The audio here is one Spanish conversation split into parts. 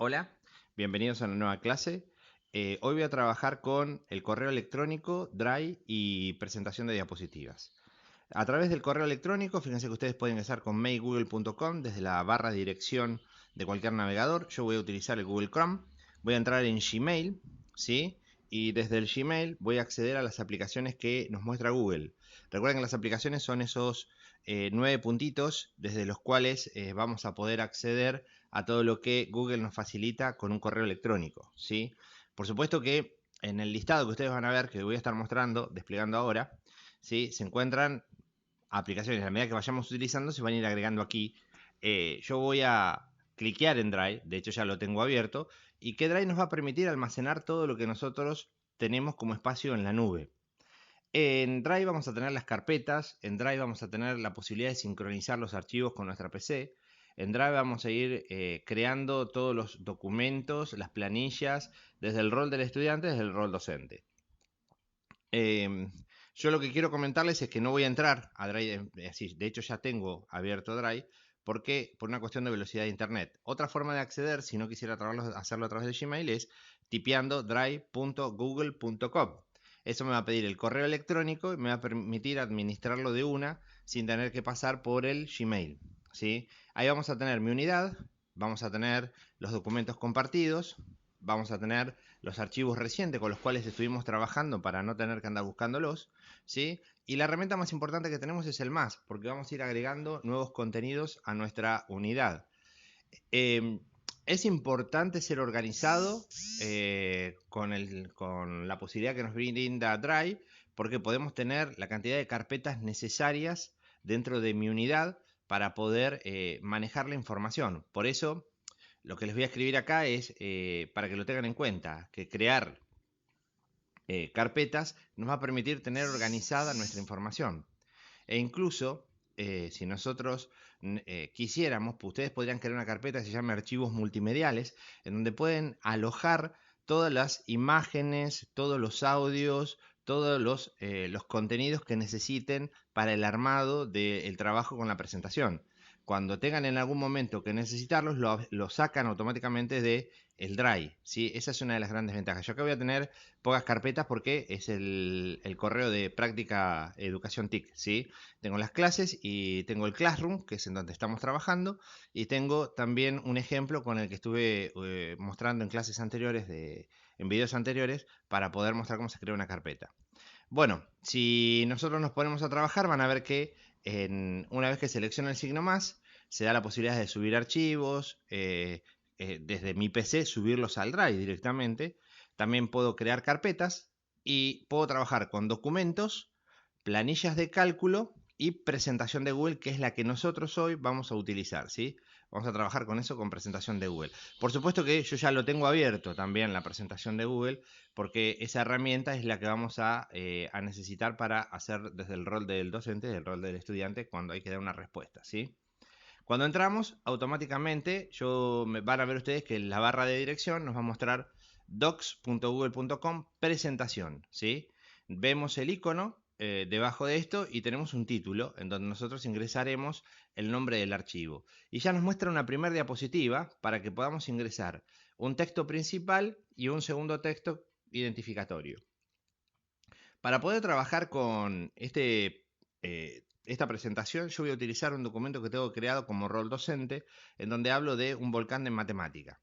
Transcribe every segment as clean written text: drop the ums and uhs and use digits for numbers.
Hola, bienvenidos a una nueva clase. Hoy voy a trabajar con el correo electrónico, Drive y presentación de diapositivas. A través del correo electrónico, fíjense que ustedes pueden ingresar con mailgoogle.com desde la barra de dirección de cualquier navegador. Yo voy a utilizar el Google Chrome. Voy a entrar en Gmail, ¿sí? Y desde el Gmail voy a acceder a las aplicaciones que nos muestra Google. Recuerden que las aplicaciones son esos 9 puntitos desde los cuales vamos a poder acceder a todo lo que Google nos facilita con un correo electrónico, ¿sí? Por supuesto que en el listado que ustedes van a ver, que voy a estar mostrando, desplegando ahora, ¿sí? Se encuentran aplicaciones. A medida que vayamos utilizando, se van a ir agregando aquí. Yo voy a cliquear en Drive, de hecho ya lo tengo abierto, y que Drive nos va a permitir almacenar todo lo que nosotros tenemos como espacio en la nube. En Drive vamos a tener las carpetas, en Drive vamos a tener la posibilidad de sincronizar los archivos con nuestra PC. En Drive vamos a ir creando todos los documentos, las planillas, desde el rol del estudiante, desde el rol docente. Yo lo que quiero comentarles es que no voy a entrar a Drive, así, de hecho ya tengo abierto Drive, porque por una cuestión de velocidad de internet. Otra forma de acceder, si no quisiera hacerlo a través de Gmail, es tipeando drive.google.com. Eso me va a pedir el correo electrónico y me va a permitir administrarlo de una sin tener que pasar por el Gmail, ¿sí? Ahí vamos a tener mi unidad, vamos a tener los documentos compartidos, vamos a tener los archivos recientes con los cuales estuvimos trabajando para no tener que andar buscándolos, ¿sí? Y la herramienta más importante que tenemos es el más, porque vamos a ir agregando nuevos contenidos a nuestra unidad. Eh, es importante ser organizado con la posibilidad que nos brinda Drive, porque podemos tener la cantidad de carpetas necesarias dentro de mi unidad para poder manejar la información. Por eso, lo que les voy a escribir acá es, para que lo tengan en cuenta, que crear carpetas nos va a permitir tener organizada nuestra información. E incluso, si nosotros quisiéramos, pues ustedes podrían crear una carpeta que se llama archivos multimediales, en donde pueden alojar todas las imágenes, todos los audios, todos los contenidos que necesiten para el armado del trabajo con la presentación. Cuando tengan en algún momento que necesitarlos, lo sacan automáticamente de el Drive, ¿sí? Esa es una de las grandes ventajas. Yo acá voy a tener pocas carpetas porque es el correo de práctica educación TIC, ¿sí? Tengo las clases y tengo el Classroom, que es en donde estamos trabajando, y tengo también un ejemplo con el que estuve mostrando en clases anteriores, en videos anteriores, para poder mostrar cómo se crea una carpeta. Bueno, si nosotros nos ponemos a trabajar, van a ver que una vez que selecciono el signo más, se da la posibilidad de subir archivos, desde mi PC subirlos al Drive directamente. También puedo crear carpetas y puedo trabajar con documentos, planillas de cálculo y presentación de Google, que es la que nosotros hoy vamos a utilizar, ¿sí? Vamos a trabajar con eso, con presentación de Google. Por supuesto que yo ya lo tengo abierto también, la presentación de Google, porque esa herramienta es la que vamos a necesitar para hacer desde el rol del docente, del rol del estudiante, cuando hay que dar una respuesta, ¿sí? Cuando entramos, automáticamente van a ver ustedes que la barra de dirección nos va a mostrar docs.google.com presentación, ¿sí? Vemos el icono debajo de esto y tenemos un título en donde nosotros ingresaremos el nombre del archivo. Y ya nos muestra una primera diapositiva para que podamos ingresar un texto principal y un segundo texto identificatorio. Para poder trabajar con esta presentación, yo voy a utilizar un documento que tengo creado como rol docente, en donde hablo de un volcán de matemática.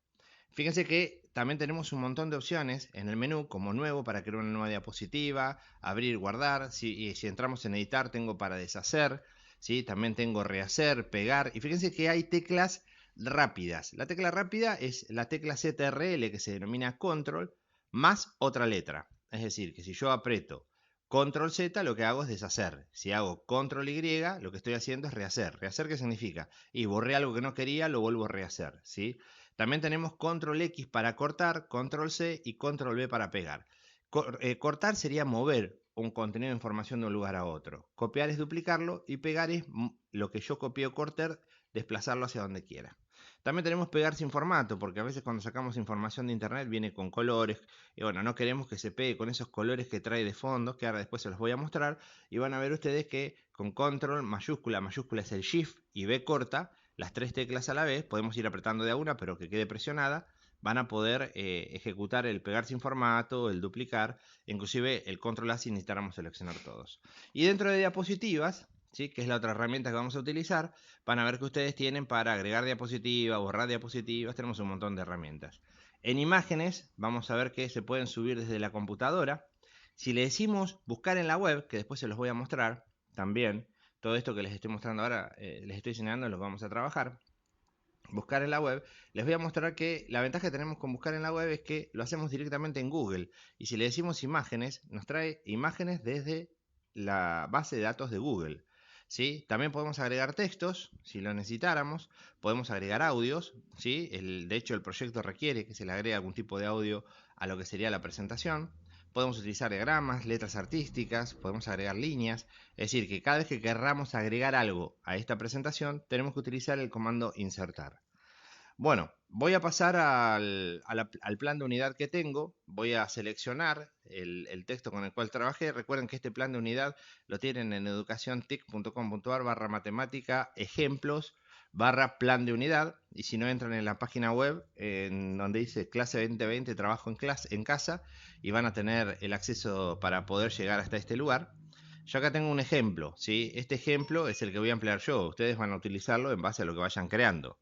Fíjense que también tenemos un montón de opciones en el menú, como nuevo para crear una nueva diapositiva, abrir, guardar. Si entramos en editar, tengo para deshacer, ¿sí? También tengo rehacer, pegar. Y fíjense que hay teclas rápidas. La tecla rápida es la tecla CTRL, que se denomina control, más otra letra. Es decir, que si yo aprieto control Z, lo que hago es deshacer. Si hago control Y, lo que estoy haciendo es rehacer. ¿Rehacer qué significa? Y borré algo que no quería, lo vuelvo a rehacer, ¿sí? También tenemos control X para cortar, control C y control V para pegar. Cortar sería mover un contenido de información de un lugar a otro. Copiar es duplicarlo y pegar es lo que yo copié o corté, desplazarlo hacia donde quiera. También tenemos pegar sin formato, porque a veces cuando sacamos información de internet viene con colores, y bueno, no queremos que se pegue con esos colores que trae de fondo, que ahora después se los voy a mostrar, y van a ver ustedes que con control mayúscula, mayúscula es el shift y B corta, las tres teclas a la vez, podemos ir apretando de a una pero que quede presionada, van a poder ejecutar el pegar sin formato, el duplicar, inclusive el control A si necesitáramos seleccionar todos. Y dentro de diapositivas, ¿sí?, que es la otra herramienta que vamos a utilizar, van a ver que ustedes tienen para agregar diapositivas, borrar diapositivas, tenemos un montón de herramientas. En imágenes vamos a ver que se pueden subir desde la computadora. Si le decimos buscar en la web, que después se los voy a mostrar también, todo esto que les estoy mostrando ahora, les estoy enseñando, lo vamos a trabajar. Buscar en la web, les voy a mostrar que la ventaja que tenemos con buscar en la web es que lo hacemos directamente en Google. Y si le decimos imágenes, nos trae imágenes desde la base de datos de Google. ¿Sí? También podemos agregar textos, si lo necesitáramos. Podemos agregar audios. ¿Sí? De hecho, el proyecto requiere que se le agregue algún tipo de audio a lo que sería la presentación. Podemos utilizar diagramas, letras artísticas, podemos agregar líneas. Es decir, que cada vez que querramos agregar algo a esta presentación, tenemos que utilizar el comando insertar. Bueno, voy a pasar al plan de unidad que tengo. Voy a seleccionar el texto con el cual trabajé. Recuerden que este plan de unidad lo tienen en educaciontic.com.ar/matemática ejemplos /plan de unidad. Y si no, entran en la página web en donde dice clase 2020 trabajo en casa y van a tener el acceso para poder llegar hasta este lugar. Yo acá tengo un ejemplo, ¿sí? Este ejemplo es el que voy a emplear yo. Ustedes van a utilizarlo en base a lo que vayan creando.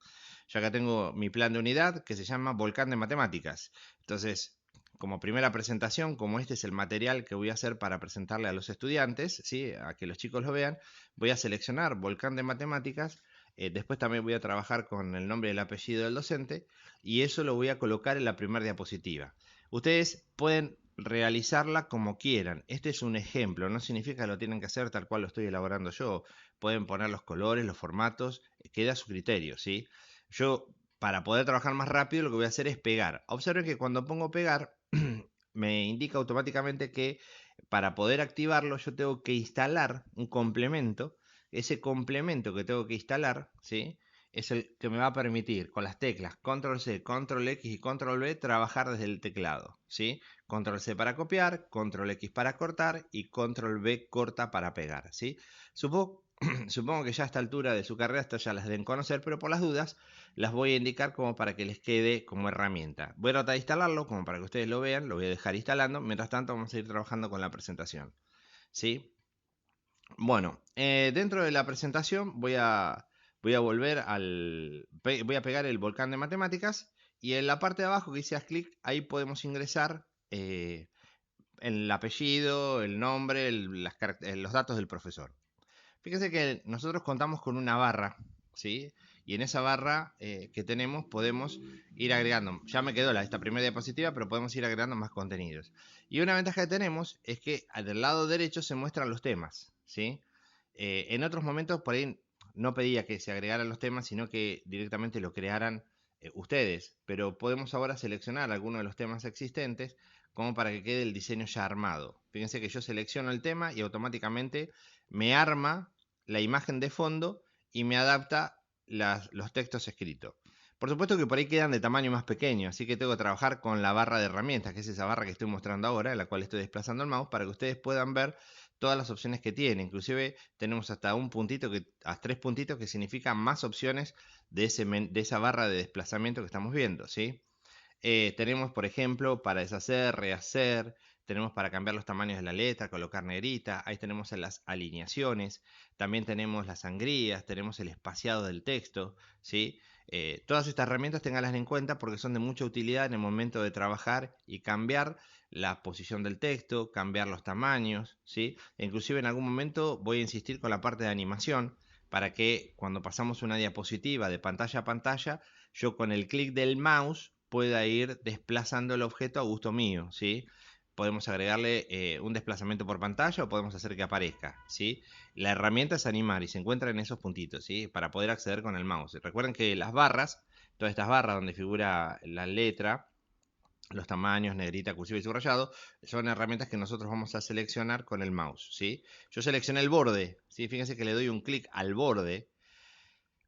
Yo acá tengo mi plan de unidad que se llama Volcán de Matemáticas. Entonces, como primera presentación, como este es el material que voy a hacer para presentarle a los estudiantes, ¿sí?, a que los chicos lo vean, voy a seleccionar Volcán de Matemáticas. Después también voy a trabajar con el nombre y el apellido del docente y eso lo voy a colocar en la primera diapositiva. Ustedes pueden realizarla como quieran. Este es un ejemplo, no significa que lo tienen que hacer tal cual lo estoy elaborando yo. Pueden poner los colores, los formatos, queda a su criterio, ¿sí? Yo, para poder trabajar más rápido, lo que voy a hacer es pegar. Observen que cuando pongo pegar, me indica automáticamente que para poder activarlo yo tengo que instalar un complemento. Ese complemento que tengo que instalar, ¿sí?, es el que me va a permitir con las teclas Control C, Control X y Control V trabajar desde el teclado, ¿sí? Control C para copiar, Control X para cortar y Control V corta para pegar, ¿sí? Supongo que ya a esta altura de su carrera esto ya las deben conocer, pero por las dudas las voy a indicar como para que les quede como herramienta. Voy a tratar de instalarlo como para que ustedes lo vean, lo voy a dejar instalando. Mientras tanto vamos a ir trabajando con la presentación, ¿sí? Bueno, dentro de la presentación voy a volver voy a pegar el volcán de matemáticas y en la parte de abajo que dice haz clic, ahí podemos ingresar el apellido, el nombre, los datos del profesor. Fíjense que nosotros contamos con una barra, ¿sí? Y en esa barra que tenemos podemos ir agregando, ya me quedó esta primera diapositiva, pero podemos ir agregando más contenidos. Y una ventaja que tenemos es que del lado derecho se muestran los temas, ¿sí? En otros momentos por ahí no pedía que se agregaran los temas, sino que directamente lo crearan ustedes. Pero podemos ahora seleccionar algunos de los temas existentes como para que quede el diseño ya armado. Fíjense que yo selecciono el tema y automáticamente me arma la imagen de fondo y me adapta los textos escritos. Por supuesto que por ahí quedan de tamaño más pequeño, así que tengo que trabajar con la barra de herramientas, que es esa barra que estoy mostrando ahora, en la cual estoy desplazando el mouse, para que ustedes puedan ver todas las opciones que tiene. Inclusive tenemos hasta un puntito, hasta 3 puntitos que significan más opciones de esa barra de desplazamiento que estamos viendo, ¿sí? Tenemos, por ejemplo, para deshacer, rehacer, tenemos para cambiar los tamaños de la letra, colocar negrita, ahí tenemos las alineaciones, también tenemos las sangrías, tenemos el espaciado del texto, ¿sí? Todas estas herramientas tenganlas en cuenta porque son de mucha utilidad en el momento de trabajar y cambiar la posición del texto, cambiar los tamaños, ¿sí? E inclusive en algún momento voy a insistir con la parte de animación para que cuando pasamos una diapositiva de pantalla a pantalla, yo con el clic del mouse pueda ir desplazando el objeto a gusto mío, ¿sí? Podemos agregarle un desplazamiento por pantalla o podemos hacer que aparezca, ¿sí? La herramienta es animar y se encuentra en esos puntitos, ¿sí? Para poder acceder con el mouse. Recuerden que las barras, todas estas barras donde figura la letra, los tamaños, negrita, cursiva y subrayado, son herramientas que nosotros vamos a seleccionar con el mouse, ¿sí? Yo seleccioné el borde, ¿sí? Fíjense que le doy un clic al borde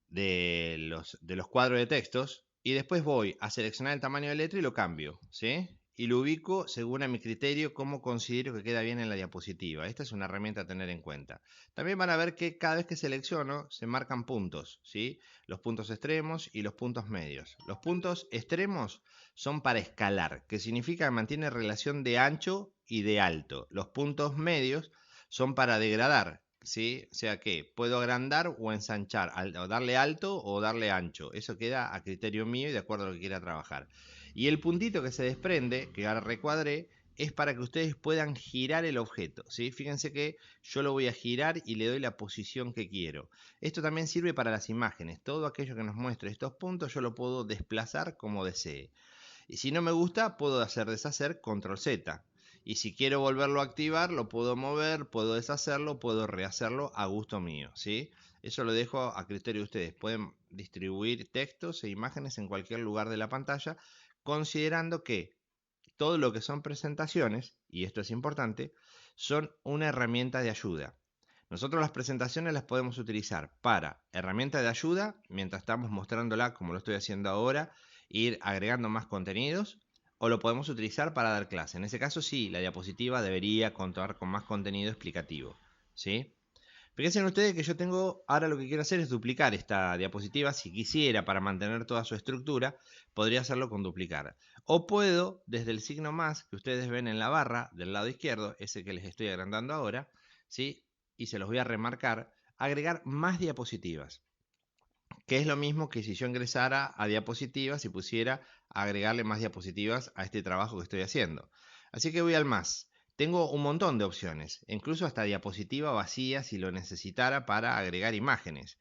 de los cuadros de textos y después voy a seleccionar el tamaño de letra y lo cambio, ¿sí? y lo ubico según a mi criterio cómo considero que queda bien en la diapositiva. Esta es una herramienta a tener en cuenta. También van a ver que cada vez que selecciono se marcan puntos, ¿sí? Los puntos extremos y los puntos medios. Los puntos extremos son para escalar, que significa que mantiene relación de ancho y de alto. Los puntos medios son para degradar, ¿sí? O sea que puedo agrandar o ensanchar, o darle alto o darle ancho. Eso queda a criterio mío y de acuerdo a lo que quiera trabajar. Y el puntito que se desprende, que ahora recuadré, es para que ustedes puedan girar el objeto, ¿sí? Fíjense que yo lo voy a girar y le doy la posición que quiero. Esto también sirve para las imágenes. Todo aquello que nos muestre estos puntos yo lo puedo desplazar como desee. Y si no me gusta, puedo hacer deshacer, control Z. Y si quiero volverlo a activar, lo puedo mover, puedo deshacerlo, puedo rehacerlo a gusto mío, ¿sí? Eso lo dejo a criterio de ustedes. Pueden distribuir textos e imágenes en cualquier lugar de la pantalla, considerando que todo lo que son presentaciones, y esto es importante, son una herramienta de ayuda. Nosotros las presentaciones las podemos utilizar para herramienta de ayuda, mientras estamos mostrándola como lo estoy haciendo ahora, ir agregando más contenidos, o lo podemos utilizar para dar clase. En ese caso sí, la diapositiva debería contar con más contenido explicativo, ¿sí? Fíjense ustedes que yo tengo, ahora lo que quiero hacer es duplicar esta diapositiva. Si quisiera, para mantener toda su estructura, podría hacerlo con duplicar. O puedo, desde el signo más que ustedes ven en la barra del lado izquierdo, ese que les estoy agrandando ahora, ¿sí? Y se los voy a remarcar, agregar más diapositivas. Que es lo mismo que si yo ingresara a diapositivas y pusiera agregarle más diapositivas a este trabajo que estoy haciendo. Así que voy al más. Tengo un montón de opciones, incluso hasta diapositiva vacía si lo necesitara para agregar imágenes,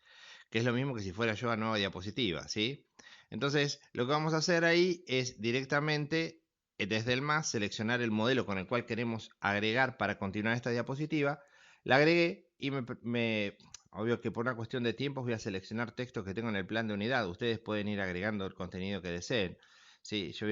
que es lo mismo que si fuera yo a nueva diapositiva, ¿sí? Entonces, lo que vamos a hacer ahí es directamente desde el más seleccionar el modelo con el cual queremos agregar para continuar esta diapositiva. La agregué y obvio que por una cuestión de tiempo voy a seleccionar textos que tengo en el plan de unidad. Ustedes pueden ir agregando el contenido que deseen. Sí, yo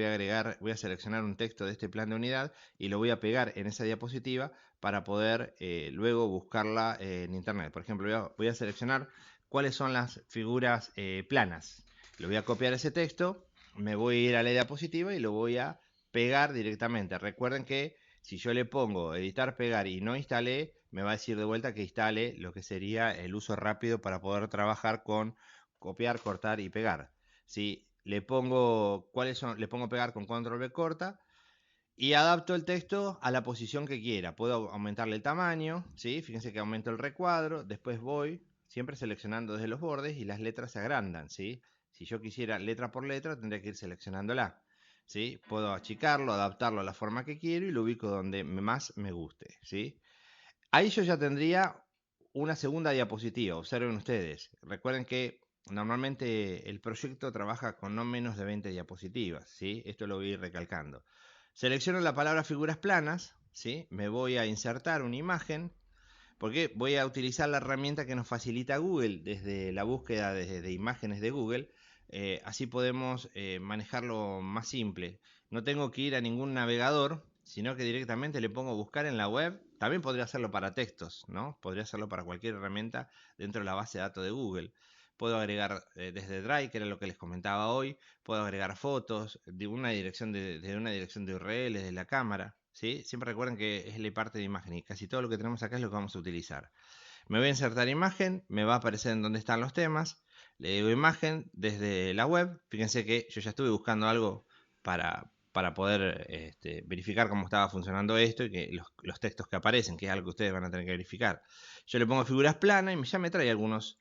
voy a seleccionar un texto de este plan de unidad y lo voy a pegar en esa diapositiva para poder luego buscarla en internet. Por ejemplo, voy a seleccionar cuáles son las figuras planas. Lo voy a copiar ese texto, me voy a ir a la diapositiva y lo voy a pegar directamente. Recuerden que si yo le pongo editar, pegar y no instalé, me va a decir de vuelta que instale lo que sería el uso rápido para poder trabajar con copiar, cortar y pegar. Si le pongo le pongo pegar con control B corta y adapto el texto a la posición que quiera. Puedo aumentarle el tamaño, ¿sí? Fíjense que aumento el recuadro, después voy siempre seleccionando desde los bordes y las letras se agrandan, ¿sí? Si yo quisiera letra por letra, tendría que ir seleccionándola, ¿sí? Puedo achicarlo, adaptarlo a la forma que quiero y lo ubico donde más me guste, ¿sí? Ahí yo ya tendría una segunda diapositiva, observen ustedes. Recuerden que normalmente el proyecto trabaja con no menos de 20 diapositivas, ¿sí? Esto lo voy a ir recalcando. Selecciono la palabra figuras planas, ¿sí? Me voy a insertar una imagen, porque voy a utilizar la herramienta que nos facilita Google desde la búsqueda de imágenes de Google. Así podemos manejarlo más simple. No tengo que ir a ningún navegador, sino que directamente le pongo buscar en la web. También podría hacerlo para textos, ¿no? Podría hacerlo para cualquier herramienta dentro de la base de datos de Google. Puedo agregar desde Drive, que era lo que les comentaba hoy. Puedo agregar fotos de una dirección de URL, de la cámara, ¿sí? Siempre recuerden que es la parte de imagen y casi todo lo que tenemos acá es lo que vamos a utilizar. Me voy a insertar imagen, me va a aparecer en donde están los temas. Le digo imagen desde la web. Fíjense que yo ya estuve buscando algo para poder verificar cómo estaba funcionando esto y que los textos que aparecen, que es algo que ustedes van a tener que verificar. Yo le pongo figuras planas y ya me trae algunos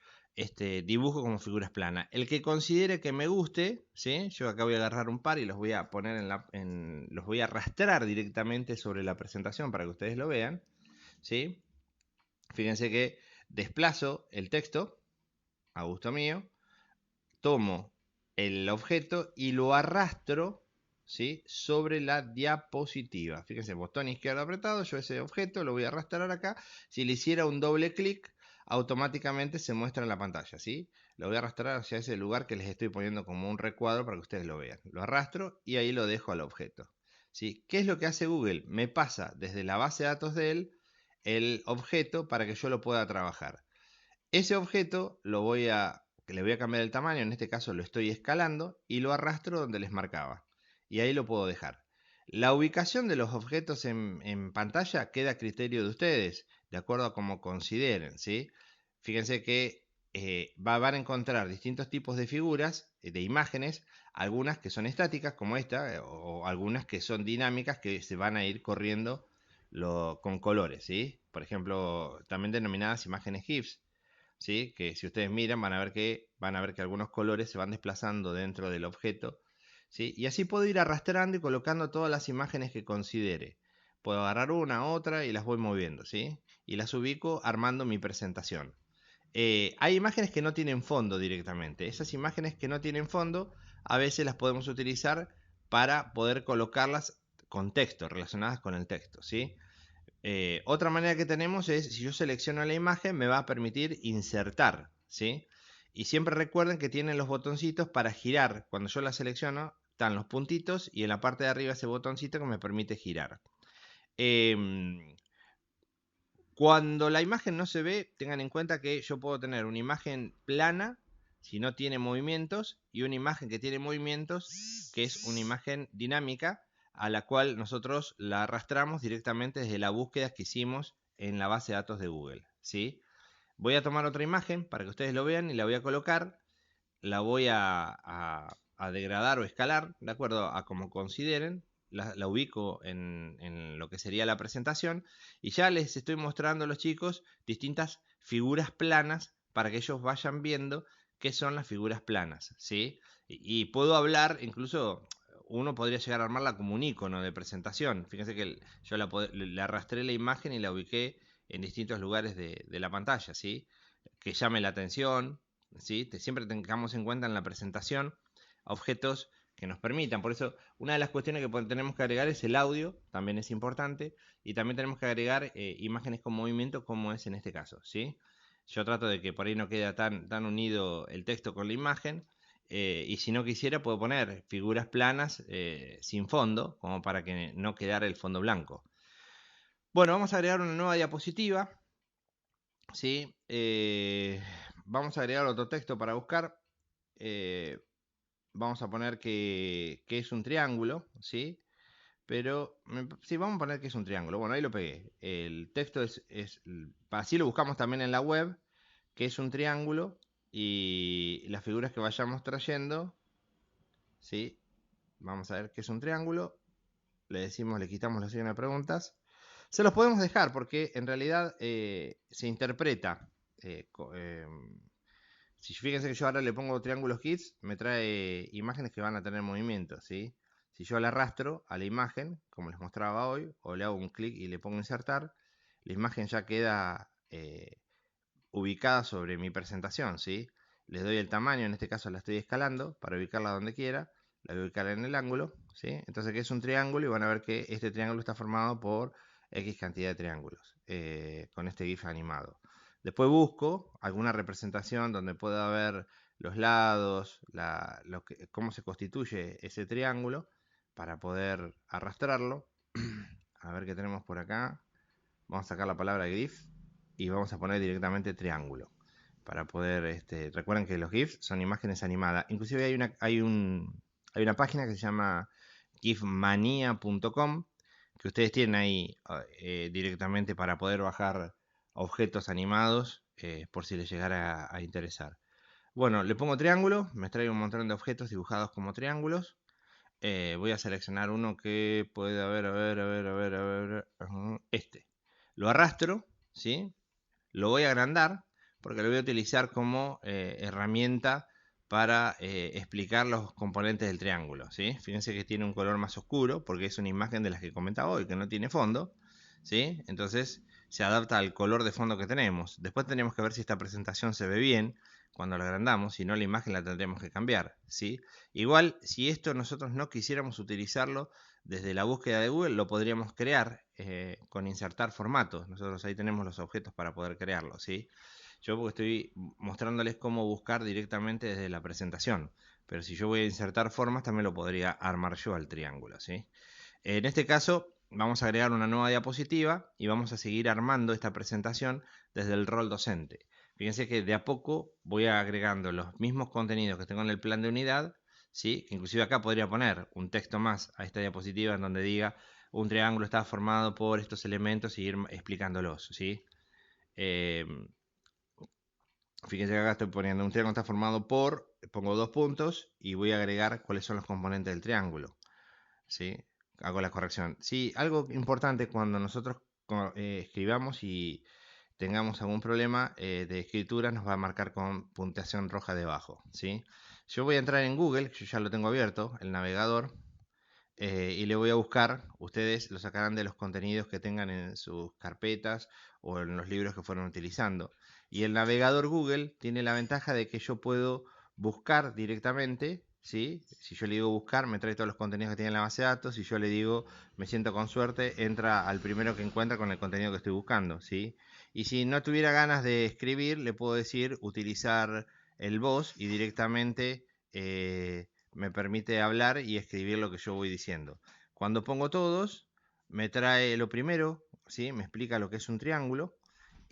dibujo como figuras planas. El que considere que me guste, ¿sí? Yo acá voy a agarrar un par y los voy a poner los voy a arrastrar directamente sobre la presentación para que ustedes lo vean, ¿sí? Fíjense que desplazo el texto a gusto mío, tomo el objeto y lo arrastro, ¿sí? Sobre la diapositiva. Fíjense, botón izquierdo apretado, yo ese objeto lo voy a arrastrar acá. Si le hiciera un doble clic, automáticamente se muestra en la pantalla, ¿sí? Lo voy a arrastrar hacia ese lugar que les estoy poniendo como un recuadro para que ustedes lo vean. Lo arrastro y ahí lo dejo al objeto, ¿sí? ¿Qué es lo que hace Google? Me pasa desde la base de datos de él el objeto para que yo lo pueda trabajar. Ese objeto le voy a cambiar el tamaño, en este caso lo estoy escalando y lo arrastro donde les marcaba. Y ahí lo puedo dejar. La ubicación de los objetos en pantalla queda a criterio de ustedes, de acuerdo a cómo consideren, ¿sí? Fíjense que van a encontrar distintos tipos de figuras, de imágenes, algunas que son estáticas, como esta, o algunas que son dinámicas, que se van a ir corriendo con colores, ¿sí? Por ejemplo, también denominadas imágenes GIFs, ¿sí? Que si ustedes miran van a ver que algunos colores se van desplazando dentro del objeto, ¿sí? Y así puedo ir arrastrando y colocando todas las imágenes que considere. Puedo agarrar una, otra y las voy moviendo, ¿sí? Y las ubico armando mi presentación. Hay imágenes que no tienen fondo directamente. Esas imágenes que no tienen fondo, a veces las podemos utilizar para poder colocarlas con texto, relacionadas con el texto, ¿sí? Otra manera que tenemos es, si yo selecciono la imagen, me va a permitir insertar, ¿sí? Y siempre recuerden que tienen los botoncitos para girar. Cuando yo la selecciono, están los puntitos y en la parte de arriba ese botoncito que me permite girar. Cuando la imagen no se ve, tengan en cuenta que yo puedo tener una imagen plana, si no tiene movimientos, y una imagen que tiene movimientos, que es una imagen dinámica, a la cual nosotros la arrastramos directamente desde la búsqueda que hicimos en la base de datos de Google, ¿sí? Voy a tomar otra imagen para que ustedes lo vean y la voy a colocar, la voy a degradar o escalar, de acuerdo a como consideren, la ubico en lo que sería la presentación y ya les estoy mostrando a los chicos distintas figuras planas para que ellos vayan viendo qué son las figuras planas, ¿sí? Y puedo hablar, incluso uno podría llegar a armarla como un icono de presentación. Fíjense que yo le arrastré la imagen y la ubiqué en distintos lugares de la pantalla, ¿sí? Que llame la atención, ¿sí? Siempre tengamos en cuenta en la presentación objetos que nos permitan. Por eso, una de las cuestiones que tenemos que agregar es el audio, también es importante, y también tenemos que agregar imágenes con movimiento, como es en este caso, ¿sí? Yo trato de que por ahí no quede tan unido el texto con la imagen, y si no quisiera puedo poner figuras planas sin fondo, como para que no quedara el fondo blanco. Bueno, vamos a agregar una nueva diapositiva, ¿sí? Vamos a agregar otro texto para buscar. Vamos a poner que es un triángulo, ¿sí? Pero sí, vamos a poner que es un triángulo. Bueno, ahí lo pegué. El texto así lo buscamos también en la web, que es un triángulo, y las figuras que vayamos trayendo, ¿sí? Vamos a ver que es un triángulo. Le quitamos la signo de preguntas. Se los podemos dejar porque en realidad se interpreta. eh, Si fíjense que yo ahora le pongo triángulos kids, me trae imágenes que van a tener movimiento, ¿sí? Si yo la arrastro a la imagen, como les mostraba hoy, o le hago un clic y le pongo insertar, la imagen ya queda ubicada sobre mi presentación, ¿sí? Les doy el tamaño, en este caso la estoy escalando para ubicarla donde quiera, la voy a ubicar en el ángulo, ¿sí? Entonces que es un triángulo y van a ver que este triángulo está formado por X cantidad de triángulos, con este GIF animado. Después busco alguna representación donde pueda ver los lados, cómo se constituye ese triángulo para poder arrastrarlo. A ver qué tenemos por acá. Vamos a sacar la palabra GIF y vamos a poner directamente triángulo para poder, recuerden que los GIFs son imágenes animadas. Inclusive hay una página que se llama gifmania.com que ustedes tienen ahí directamente para poder bajar objetos animados por si les llegara a interesar. Bueno, le pongo triángulo, me trae un montón de objetos dibujados como triángulos. Voy a seleccionar uno que puede a ver, este. Lo arrastro, ¿sí? Lo voy a agrandar porque lo voy a utilizar como herramienta para explicar los componentes del triángulo, ¿sí? Fíjense que tiene un color más oscuro porque es una imagen de las que comentaba hoy, que no tiene fondo, ¿sí? Entonces se adapta al color de fondo que tenemos. Después tenemos que ver si esta presentación se ve bien cuando la agrandamos, si no la imagen la tendremos que cambiar, ¿sí? Igual, si esto nosotros no quisiéramos utilizarlo desde la búsqueda de Google, lo podríamos crear con insertar formatos. Nosotros ahí tenemos los objetos para poder crearlo, ¿sí? Yo porque estoy mostrándoles cómo buscar directamente desde la presentación, pero si yo voy a insertar formas también lo podría armar yo al triángulo, ¿sí? En este caso vamos a agregar una nueva diapositiva y vamos a seguir armando esta presentación desde el rol docente. Fíjense que de a poco voy agregando los mismos contenidos que tengo en el plan de unidad, ¿sí? Que inclusive acá podría poner un texto más a esta diapositiva en donde diga un triángulo está formado por estos elementos y ir explicándolos, ¿sí? Eh, Fíjense que acá estoy poniendo un triángulo está formado por, pongo 2 puntos y voy a agregar cuáles son los componentes del triángulo, ¿sí? Hago la corrección. Sí, algo importante cuando nosotros escribamos y tengamos algún problema de escritura, nos va a marcar con puntuación roja debajo, ¿sí? Yo voy a entrar en Google, yo ya lo tengo abierto, el navegador, y le voy a buscar, ustedes lo sacarán de los contenidos que tengan en sus carpetas o en los libros que fueron utilizando. Y el navegador Google tiene la ventaja de que yo puedo buscar directamente, ¿sí? Si yo le digo buscar, me trae todos los contenidos que tiene en la base de datos. Si yo le digo, me siento con suerte, entra al primero que encuentra con el contenido que estoy buscando, ¿sí? Y si no tuviera ganas de escribir, le puedo decir utilizar el voz y directamente me permite hablar y escribir lo que yo voy diciendo. Cuando pongo todos, me trae lo primero, ¿sí? Me explica lo que es un triángulo.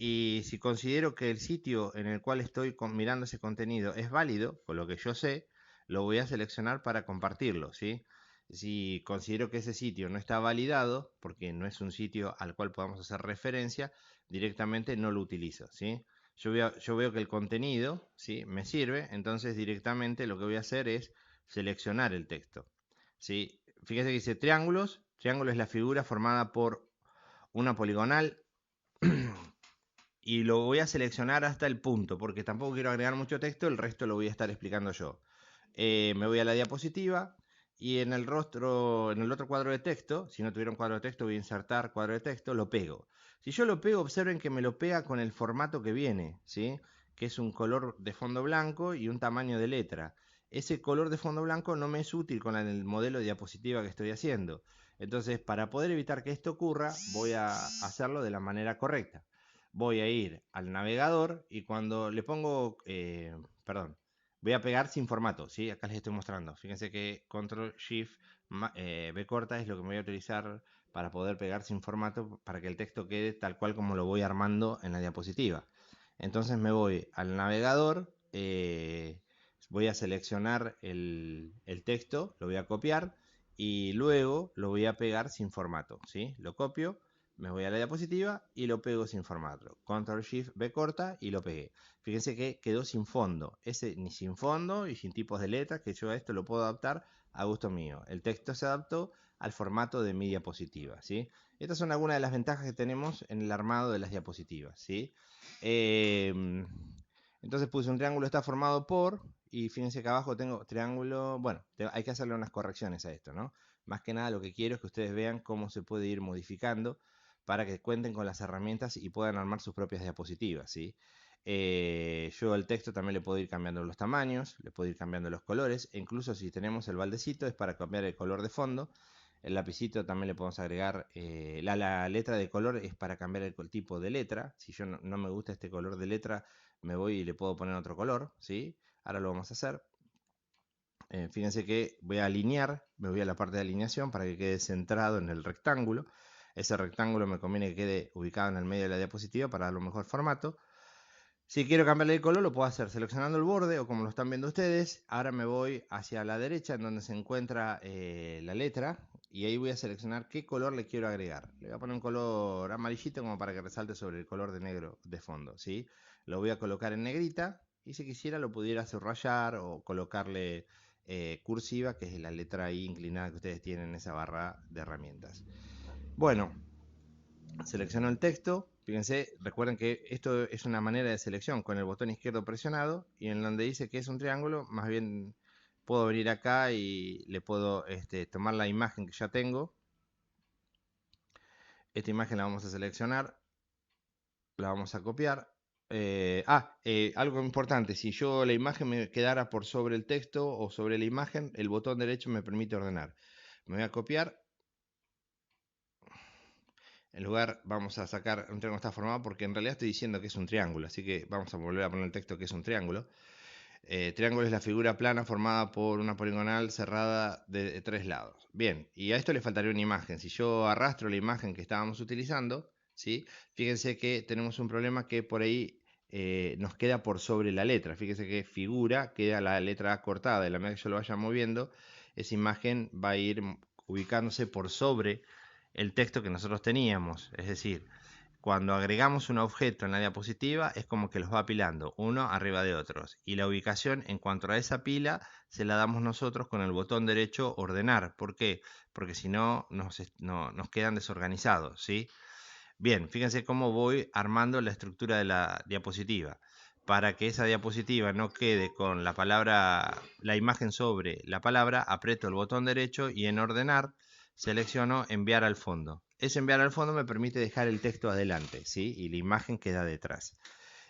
Y si considero que el sitio en el cual estoy mirando ese contenido es válido, con lo que yo sé, lo voy a seleccionar para compartirlo, ¿sí? Si considero que ese sitio no está validado, porque no es un sitio al cual podamos hacer referencia, directamente no lo utilizo, ¿sí? Yo veo que el contenido, ¿sí? Me sirve, entonces directamente lo que voy a hacer es seleccionar el texto, ¿sí? Fíjese que dice triángulos. Triángulo es la figura formada por una poligonal y lo voy a seleccionar hasta el punto, porque tampoco quiero agregar mucho texto, el resto lo voy a estar explicando yo. Me voy a la diapositiva y en el otro cuadro de texto, si no tuviera un cuadro de texto, voy a insertar cuadro de texto, lo pego. Si yo lo pego, observen que me lo pega con el formato que viene, ¿sí? Que es un color de fondo blanco y un tamaño de letra. Ese color de fondo blanco no me es útil con el modelo de diapositiva que estoy haciendo. Entonces, para poder evitar que esto ocurra, voy a hacerlo de la manera correcta. Voy a ir al navegador y cuando le pongo, perdón, voy a pegar sin formato, ¿sí? Acá les estoy mostrando. Fíjense que Control Shift B corta es lo que me voy a utilizar para poder pegar sin formato para que el texto quede tal cual como lo voy armando en la diapositiva. Entonces me voy al navegador, voy a seleccionar el texto, lo voy a copiar y luego lo voy a pegar sin formato, ¿sí? Lo copio, me voy a la diapositiva y lo pego sin formato. Control Shift B corta y lo pegué. Fíjense que quedó sin fondo. Ese ni sin fondo y sin tipos de letras, que yo a esto lo puedo adaptar a gusto mío. El texto se adaptó al formato de mi diapositiva, ¿sí? Estas son algunas de las ventajas que tenemos en el armado de las diapositivas, ¿sí? Entonces puse un triángulo está formado por, y fíjense que abajo tengo triángulo, bueno, hay que hacerle unas correcciones a esto, ¿no? Más que nada lo que quiero es que ustedes vean cómo se puede ir modificando para que cuenten con las herramientas y puedan armar sus propias diapositivas, ¿sí? Yo el texto también le puedo ir cambiando los tamaños, le puedo ir cambiando los colores, e incluso si tenemos el baldecito es para cambiar el color de fondo. El lapicito también le podemos agregar, la letra de color es para cambiar el tipo de letra. Si yo no me gusta este color de letra, me voy y le puedo poner otro color, ¿sí? Ahora lo vamos a hacer. Fíjense que voy a alinear, me voy a la parte de alineación para que quede centrado en el rectángulo. Ese rectángulo me conviene que quede ubicado en el medio de la diapositiva para darle un mejor formato. Si quiero cambiarle el color, lo puedo hacer seleccionando el borde o como lo están viendo ustedes. Ahora me voy hacia la derecha en donde se encuentra la letra y ahí voy a seleccionar qué color le quiero agregar. Le voy a poner un color amarillito como para que resalte sobre el color de negro de fondo, ¿sí? Lo voy a colocar en negrita y si quisiera lo pudiera subrayar o colocarle cursiva, que es la letra I inclinada que ustedes tienen en esa barra de herramientas. Bueno, selecciono el texto. Fíjense, recuerden que esto es una manera de selección con el botón izquierdo presionado y en donde dice que es un triángulo, más bien puedo venir acá y le puedo tomar la imagen que ya tengo. Esta imagen la vamos a seleccionar, la vamos a copiar. Algo importante, si yo la imagen me quedara por sobre el texto o sobre la imagen, el botón derecho me permite ordenar. Me voy a copiar. En lugar vamos a sacar un triángulo está formado porque en realidad estoy diciendo que es un triángulo, así que vamos a volver a poner el texto que es un triángulo. Triángulo es la figura plana formada por una poligonal cerrada de 3 lados. Bien, y a esto le faltaría una imagen. Si yo arrastro la imagen que estábamos utilizando, ¿sí? Fíjense que tenemos un problema que por ahí nos queda por sobre la letra. Fíjese que figura, queda la letra A cortada. De la medida que yo lo vaya moviendo, esa imagen va a ir ubicándose por sobre el texto que nosotros teníamos. Es decir, cuando agregamos un objeto en la diapositiva es como que los va apilando uno arriba de otros. Y la ubicación en cuanto a esa pila se la damos nosotros con el botón derecho ordenar. ¿Por qué? Porque si no nos quedan desorganizados, ¿sí? Bien, fíjense cómo voy armando la estructura de la diapositiva. Para que esa diapositiva no quede con la palabra, la imagen sobre la palabra, aprieto el botón derecho y en ordenar selecciono enviar al fondo. Ese enviar al fondo me permite dejar el texto adelante, ¿sí? Y la imagen queda detrás.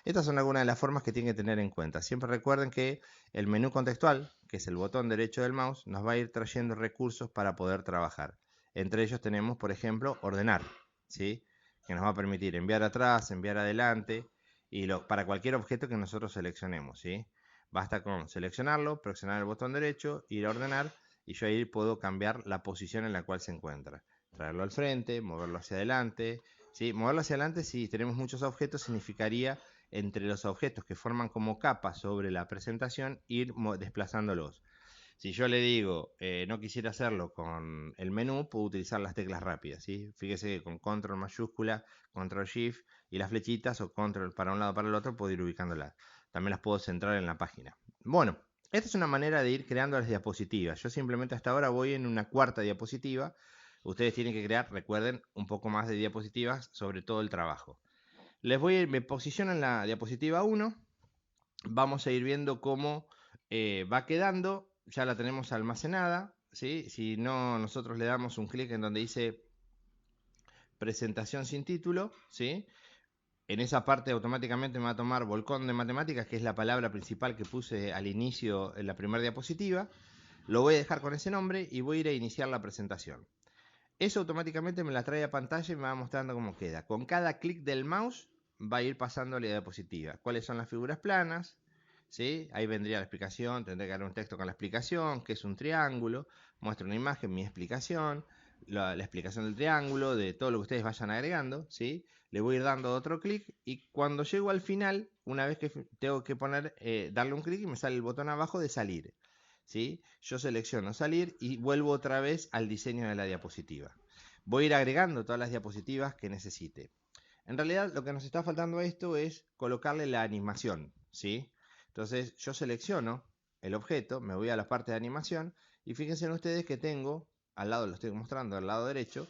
Estas son algunas de las formas que tienen que tener en cuenta. Siempre recuerden que el menú contextual, que es el botón derecho del mouse, nos va a ir trayendo recursos para poder trabajar. Entre ellos tenemos, por ejemplo, ordenar, ¿sí? Que nos va a permitir enviar atrás, enviar adelante, y para cualquier objeto que nosotros seleccionemos, ¿sí? Basta con seleccionarlo, presionar el botón derecho, ir a ordenar, y yo ahí puedo cambiar la posición en la cual se encuentra. Traerlo al frente, moverlo hacia adelante, ¿sí? Moverlo hacia adelante, si tenemos muchos objetos, significaría entre los objetos que forman como capas sobre la presentación, ir desplazándolos. Si yo le digo, no quisiera hacerlo con el menú, puedo utilizar las teclas rápidas, ¿sí? Fíjese que con control mayúscula, control shift y las flechitas o control para un lado para el otro puedo ir ubicándolas. También las puedo centrar en la página. Bueno, esta es una manera de ir creando las diapositivas. Yo simplemente hasta ahora voy en una cuarta diapositiva. Ustedes tienen que crear, recuerden, un poco más de diapositivas sobre todo el trabajo. Me posiciono en la diapositiva 1. Vamos a ir viendo cómo va quedando. Ya la tenemos almacenada, ¿sí? Si no, nosotros le damos un clic en donde dice presentación sin título, ¿sí? En esa parte automáticamente me va a tomar volcón de matemáticas, que es la palabra principal que puse al inicio en la primera diapositiva. Lo voy a dejar con ese nombre y voy a ir a iniciar la presentación. Eso automáticamente me la trae a pantalla y me va mostrando cómo queda. Con cada clic del mouse va a ir pasando la diapositiva. ¿Cuáles son las figuras planas? ¿Sí? Ahí vendría la explicación, tendré que dar un texto con la explicación, que es un triángulo, muestro una imagen, mi explicación, la explicación del triángulo, de todo lo que ustedes vayan agregando, ¿sí? Le voy a ir dando otro clic y cuando llego al final, una vez que tengo que darle un clic y me sale el botón abajo de salir, ¿sí? Yo selecciono salir y vuelvo otra vez al diseño de la diapositiva. Voy a ir agregando todas las diapositivas que necesite. En realidad lo que nos está faltando a esto es colocarle la animación, ¿sí? Entonces yo selecciono el objeto, me voy a la parte de animación y fíjense ustedes que tengo, al lado, lo estoy mostrando, al lado derecho,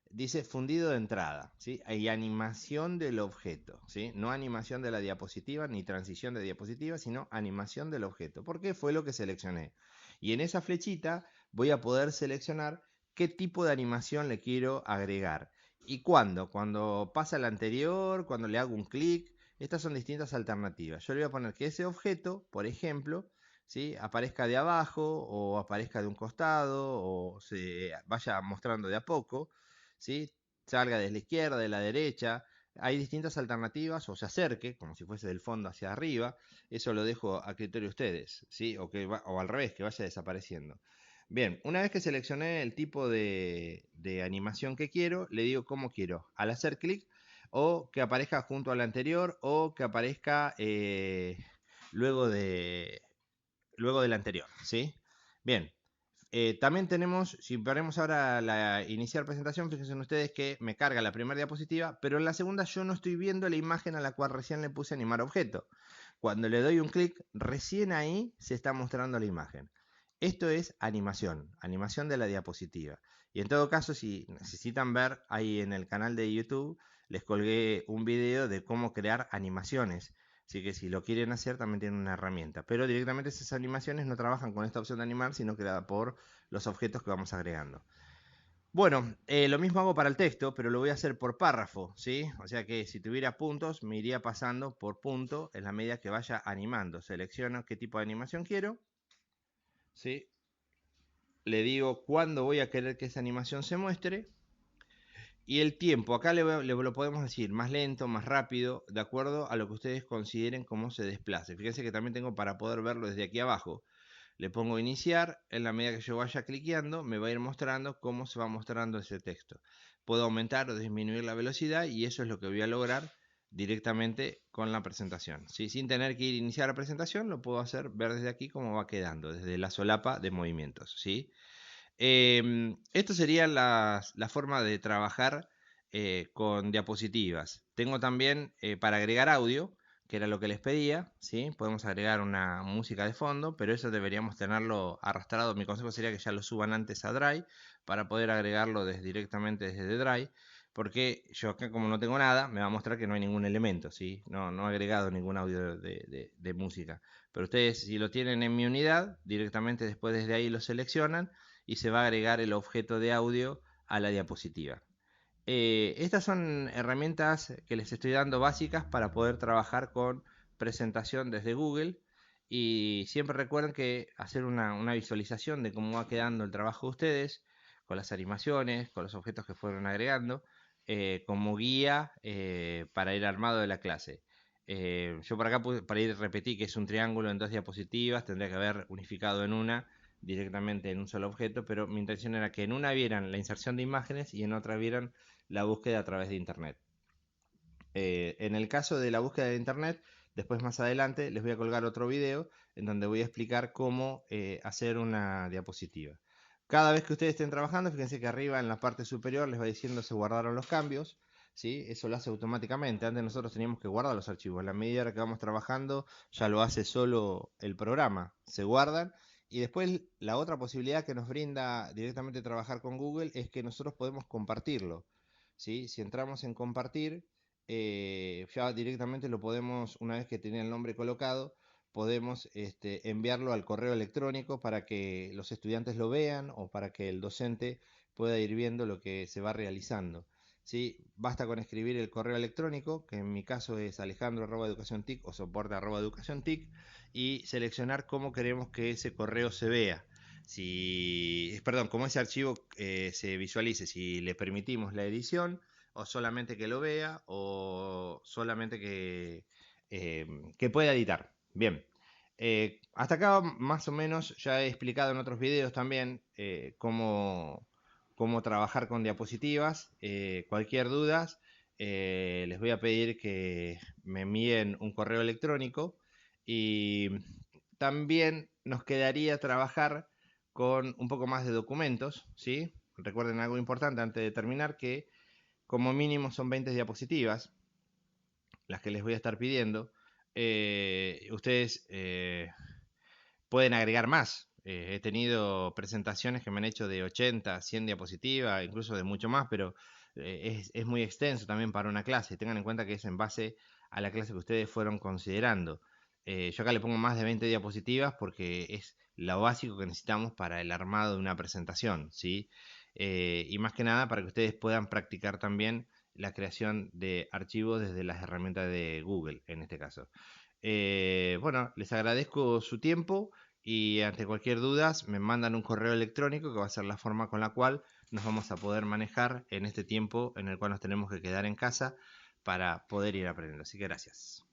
dice fundido de entrada, ¿sí? Hay animación del objeto, ¿sí? No animación de la diapositiva ni transición de diapositiva, sino animación del objeto, porque fue lo que seleccioné. Y en esa flechita voy a poder seleccionar qué tipo de animación le quiero agregar. ¿Y cuándo? Cuando pasa el anterior, cuando le hago un clic. Estas son distintas alternativas. Yo le voy a poner que ese objeto, por ejemplo, ¿sí? Aparezca de abajo o aparezca de un costado o se vaya mostrando de a poco, ¿sí? Salga de la izquierda, de la derecha. Hay distintas alternativas o se acerque, como si fuese del fondo hacia arriba. Eso lo dejo a criterio de ustedes, ¿sí? O al revés, que vaya desapareciendo. Bien, una vez que seleccioné el tipo de animación que quiero, le digo cómo quiero. Al hacer clic, o que aparezca junto al anterior, o que aparezca luego del anterior, ¿sí? Bien, también tenemos, si ponemos ahora la iniciar presentación, fíjense ustedes que me carga la primera diapositiva, pero en la segunda yo no estoy viendo la imagen a la cual recién le puse animar objeto. Cuando le doy un clic, recién ahí se está mostrando la imagen. Esto es animación de la diapositiva. Y en todo caso, si necesitan ver, ahí en el canal de YouTube les colgué un video de cómo crear animaciones. Así que si lo quieren hacer, también tienen una herramienta. Pero directamente esas animaciones no trabajan con esta opción de animar, sino creada por los objetos que vamos agregando. Bueno, lo mismo hago para el texto, pero lo voy a hacer por párrafo, ¿sí? O sea que si tuviera puntos, me iría pasando por punto en la medida que vaya animando. Selecciono qué tipo de animación quiero, ¿sí? Le digo cuándo voy a querer que esa animación se muestre. Y el tiempo, acá le lo podemos decir más lento, más rápido, de acuerdo a lo que ustedes consideren cómo se desplace. Fíjense que también tengo para poder verlo desde aquí abajo. Le pongo iniciar, en la medida que yo vaya cliqueando, me va a ir mostrando cómo se va mostrando ese texto. Puedo aumentar o disminuir la velocidad y eso es lo que voy a lograr directamente con la presentación, ¿sí? Sin tener que iniciar la presentación, lo puedo hacer, ver desde aquí cómo va quedando, desde la solapa de movimientos, ¿sí? Esto sería la forma de trabajar con diapositivas. Tengo también para agregar audio, que era lo que les pedía, ¿sí? Podemos agregar una música de fondo, pero eso deberíamos tenerlo arrastrado. Mi consejo sería que ya lo suban antes a Drive para poder agregarlo directamente desde Drive, porque yo acá, como no tengo nada, me va a mostrar que no hay ningún elemento, ¿sí? No he agregado ningún audio de música. Pero ustedes, si lo tienen en mi unidad, directamente después desde ahí lo seleccionan y se va a agregar el objeto de audio a la diapositiva. Estas son herramientas que les estoy dando básicas para poder trabajar con presentación desde Google, y siempre recuerden que hacer una visualización de cómo va quedando el trabajo de ustedes con las animaciones, con los objetos que fueron agregando, como guía para el armado de la clase. Yo por acá, para ir repetí que es un triángulo en dos diapositivas, tendría que haber unificado en una directamente en un solo objeto, pero mi intención era que en una vieran la inserción de imágenes y en otra vieran la búsqueda a través de Internet. En el caso de la búsqueda de Internet, después más adelante les voy a colgar otro video en donde voy a explicar cómo hacer una diapositiva. Cada vez que ustedes estén trabajando, fíjense que arriba en la parte superior les va diciendo se guardaron los cambios, ¿sí? Eso lo hace automáticamente. Antes nosotros teníamos que guardar los archivos. En la medida que vamos trabajando, ya lo hace solo el programa. Se guardan. Y después la otra posibilidad que nos brinda directamente trabajar con Google es que nosotros podemos compartirlo, ¿sí? Si entramos en compartir, ya directamente lo podemos, una vez que tiene el nombre colocado, podemos enviarlo al correo electrónico para que los estudiantes lo vean o para que el docente pueda ir viendo lo que se va realizando, ¿sí? Basta con escribir el correo electrónico, que en mi caso es alejandro@educaciontic o soporte@educaciontic, y seleccionar cómo queremos que ese correo se vea. Perdón, cómo ese archivo se visualice, si le permitimos la edición o solamente que lo vea o solamente que pueda editar. Bien, hasta acá más o menos ya he explicado en otros videos también cómo trabajar con diapositivas. Cualquier duda, les voy a pedir que me envíen un correo electrónico, y también nos quedaría trabajar con un poco más de documentos, ¿sí? Recuerden algo importante antes de terminar, que como mínimo son 20 diapositivas las que les voy a estar pidiendo. Ustedes pueden agregar más. He tenido presentaciones que me han hecho de 80, 100 diapositivas, incluso de mucho más, pero es muy extenso también para una clase. Tengan en cuenta que es en base a la clase que ustedes fueron considerando. Yo acá le pongo más de 20 diapositivas porque es lo básico que necesitamos para el armado de una presentación, ¿sí? Y más que nada para que ustedes puedan practicar también la creación de archivos desde las herramientas de Google, en este caso. Bueno, les agradezco su tiempo, y ante cualquier duda me mandan un correo electrónico, que va a ser la forma con la cual nos vamos a poder manejar en este tiempo en el cual nos tenemos que quedar en casa para poder ir aprendiendo. Así que gracias.